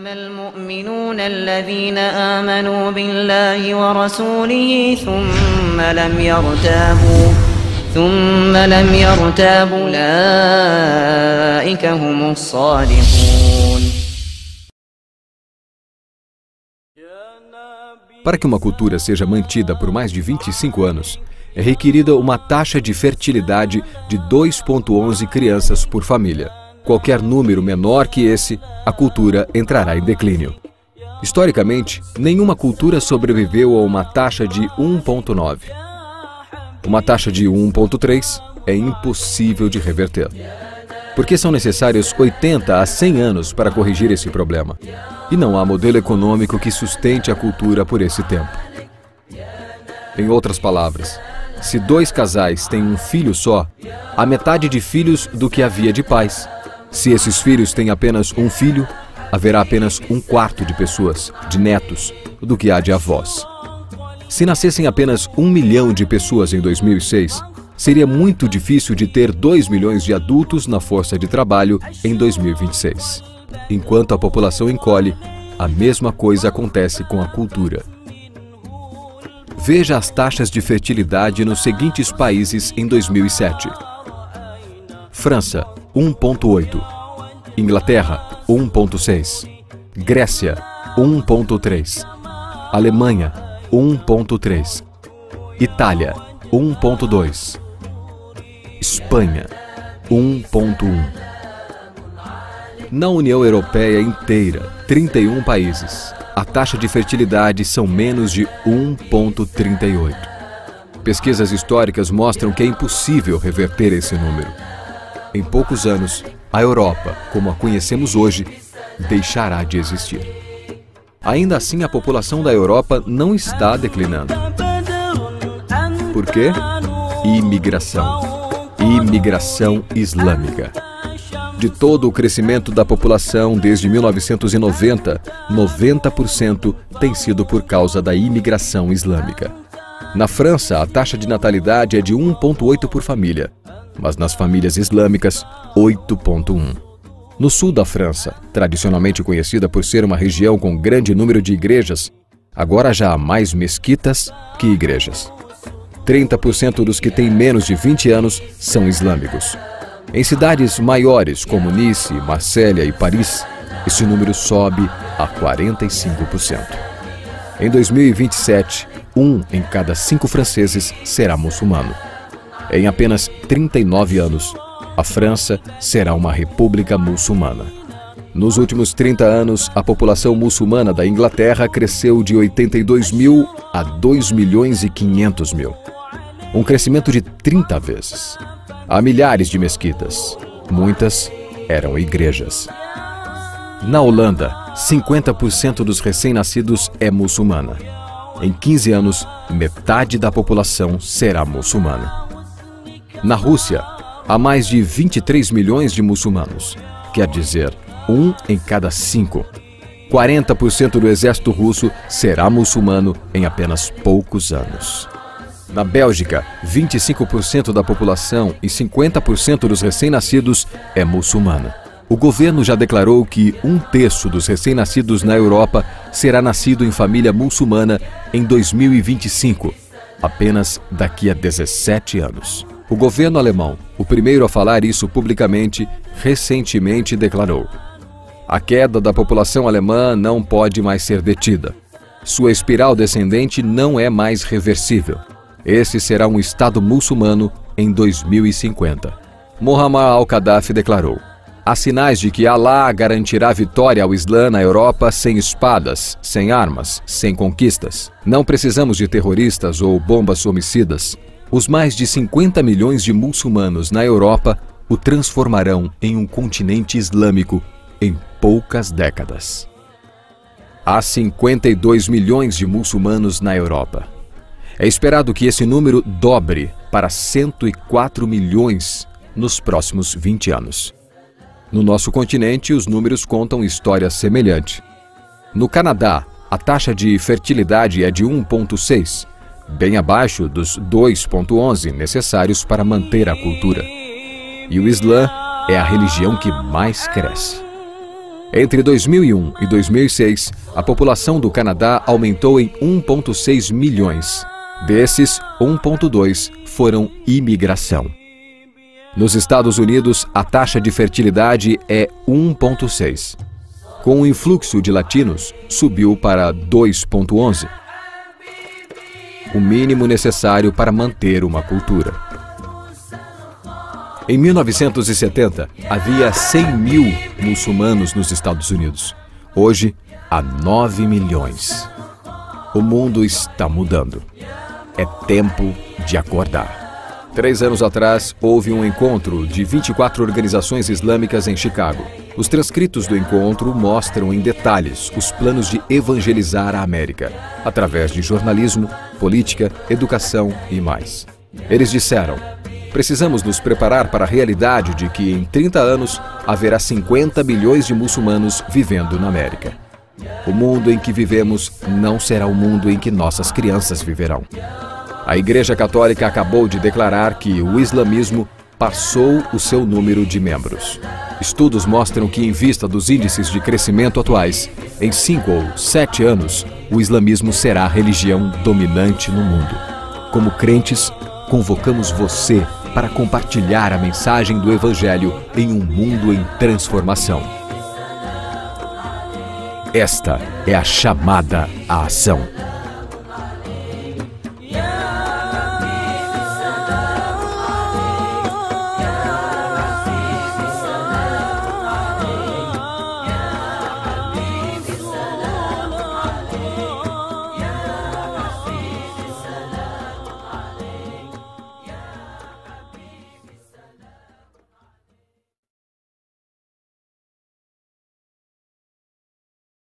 إنما المؤمنون الذين آمنوا بالله ورسوله ثم لم يرتابوا أولئك هم الصادقون. Para que uma cultura seja mantida por mais de 25 anos, é requerida uma taxa de fertilidade de 2,11 crianças por família. Qualquer número menor que esse, a cultura entrará em declínio. Historicamente, nenhuma cultura sobreviveu a uma taxa de 1,9. Uma taxa de 1,3 é impossível de reverter, porque são necessários 80 a 100 anos para corrigir esse problema. E não há modelo econômico que sustente a cultura por esse tempo. Em outras palavras, se 2 casais têm um filho só, há metade de filhos do que havia de pais. Se esses filhos têm apenas um filho, haverá apenas 1/4 de pessoas, de netos, do que há de avós. Se nascessem apenas 1 milhão de pessoas em 2006, seria muito difícil de ter 2 milhões de adultos na força de trabalho em 2026. Enquanto a população encolhe, a mesma coisa acontece com a cultura. Veja as taxas de fertilidade nos seguintes países em 2007. França, 1,8. Inglaterra, 1,6. Grécia, 1,3. Alemanha, 1,3. Itália, 1,2. Espanha, 1,1. Na União Europeia inteira, 31 países, a taxa de fertilidade são menos de 1,38. Pesquisas históricas mostram que é impossível reverter esse número. Em poucos anos, a Europa, como a conhecemos hoje, deixará de existir. Ainda assim, a população da Europa não está declinando. Por quê? Imigração. Imigração islâmica. De todo o crescimento da população desde 1990, 90% tem sido por causa da imigração islâmica. Na França, a taxa de natalidade é de 1,8 por família, mas nas famílias islâmicas, 8,1. No sul da França, tradicionalmente conhecida por ser uma região com grande número de igrejas, agora já há mais mesquitas que igrejas. 30% dos que têm menos de 20 anos são islâmicos. Em cidades maiores como Nice, Marsella e Paris, esse número sobe a 45%. Em 2027, 1 em cada 5 franceses será muçulmano. Em apenas 39 anos, a França será uma república muçulmana. Nos últimos 30 anos, a população muçulmana da Inglaterra cresceu de 82 mil a 2 milhões e 500 mil. Um crescimento de 30 vezes. Há milhares de mesquitas. Muitas eram igrejas. Na Holanda, 50% dos recém-nascidos é muçulmana. Em 15 anos, metade da população será muçulmana. Na Rússia, há mais de 23 milhões de muçulmanos. Quer dizer, 1 em cada 5. 40% do exército russo será muçulmano em apenas poucos anos. Na Bélgica, 25% da população e 50% dos recém-nascidos é muçulmana. O governo já declarou que 1/3 dos recém-nascidos na Europa será nascido em família muçulmana em 2025, apenas daqui a 17 anos. O governo alemão, o primeiro a falar isso publicamente, recentemente declarou: a queda da população alemã não pode mais ser detida. Sua espiral descendente não é mais reversível. Esse será um Estado muçulmano em 2050. Muammar al-Gaddafi declarou: há sinais de que Alá garantirá vitória ao Islã na Europa sem espadas, sem armas, sem conquistas. Não precisamos de terroristas ou bombas homicidas. Os mais de 50 milhões de muçulmanos na Europa o transformarão em um continente islâmico em poucas décadas. Há 52 milhões de muçulmanos na Europa. É esperado que esse número dobre para 104 milhões nos próximos 20 anos. No nosso continente, os números contam história semelhante. No Canadá, a taxa de fertilidade é de 1,6, bem abaixo dos 2,11 necessários para manter a cultura. E o Islã é a religião que mais cresce. Entre 2001 e 2006, a população do Canadá aumentou em 1,6 milhões. Desses, 1,2 foram imigração. Nos Estados Unidos, a taxa de fertilidade é 1,6. Com o influxo de latinos, subiu para 2,11. O mínimo necessário para manter uma cultura. Em 1970, havia 100 mil muçulmanos nos Estados Unidos. Hoje, há 9 milhões. O mundo está mudando. É tempo de acordar. 3 anos atrás, houve um encontro de 24 organizações islâmicas em Chicago. Os transcritos do encontro mostram em detalhes os planos de evangelizar a América, através de jornalismo, política, educação e mais. Eles disseram: precisamos nos preparar para a realidade de que em 30 anos haverá 50 milhões de muçulmanos vivendo na América. O mundo em que vivemos não será o mundo em que nossas crianças viverão. A Igreja Católica acabou de declarar que o islamismo passou o seu número de membros. Estudos mostram que, em vista dos índices de crescimento atuais, em 5 ou 7 anos, o islamismo será a religião dominante no mundo. Como crentes, convocamos você para compartilhar a mensagem do Evangelho em um mundo em transformação. Esta é a chamada à ação.